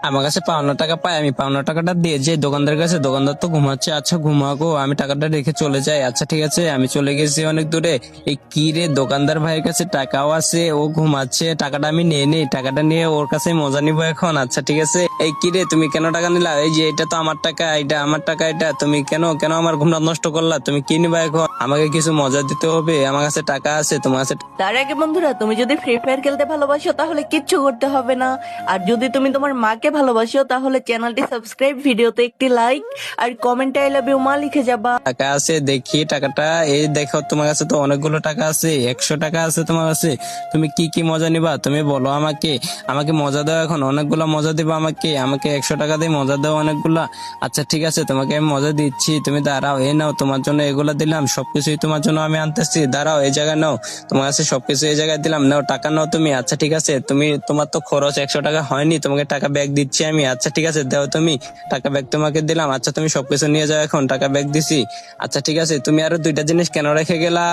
আমার কাছে 52 টাকা পাই, আমি 52 টাকাটা দিয়ে যে দোকানদার কাছে, দোকানদার তো ঘুমাচ্ছে। আচ্ছা ঘুমাগো, আমি টাকাটা রেখে চলে যাই। আচ্ছা ঠিক আছে, আমি চলে গেছি অনেক দূরে। এই কি রে, দোকানদার ভাইয়ের কাছে টাকাও আছে, ও ঘুমাচ্ছে, টাকাটা আমি নিয়ে নেই, টাকাটা নিয়ে ওর কাছে মজা নিবো এখন। আচ্ছা ঠিক আছে। এই কি রে, তুমি কেন টাকা নিলা? এই যে এটা তো আমার টাকা, এটা আমার টাকা, এটা তুমি কেন কেন আমার ঘুমটা নষ্ট করলা? তুমি কি নিবা এখন? আমাকে কিছু মজা দিতে হবে, আমার কাছে টাকা আছে, তোমার কাছে? তার আগে বন্ধুরা, তুমি যদি ফ্রি ফায়ার খেলতে ভালোবাসো তাহলে কিচ্ছু করতে হবে না। আর যদি তুমি তোমার মাকে ভালোবাসো তাহলে চ্যানেলটি সাবস্ক্রাইব, ভিডিওতে একটি লাইক আর কমেন্টে আই লাভ ইউ মা লিখে যাবা। টাকা আছে দেখি টাকাটা। এই দেখো, তোমার কাছে তো অনেকগুলো টাকা আছে, 100 টাকা আছে তোমার কাছে। তুমি কি কি মজা নিবা তুমি বলো আমাকে। আমাকে মজা দাও এখন, অনেকগুলা মজা দিবা আমাকে। আমাকে 100 টাকা দিয়ে মজা দাও অনেকগুলা। আচ্ছা ঠিক আছে, তোমাকে আমি মজা দিচ্ছি, তুমি দাঁড়াও। এই নাও, তোমার জন্য এগুলা দিলাম, সবকিছুই তোমার জন্য আমি আনতেছি। দাঁড়াও, এই জায়গায় নাও, তোমার কাছে সবকিছু এই জায়গায় দিলাম, নাও টাকা নাও তুমি। আচ্ছা ঠিক আছে, তুমি তোমার তো খরচ 100 টাকা হয়নি, তোমাকে টাকা ব্যাগ দিচ্ছি আমি। আচ্ছা ঠিক আছে, দাও তুমি টাকা ব্যাগ, তোমাকে দিলাম। আচ্ছা তুমি সবকিছু নিয়ে যাও এখন, টাকা ব্যাগ দিছি। আচ্ছা ঠিক আছে, তুমি আরো 2টা জিনিস কেন রেখে গেলা?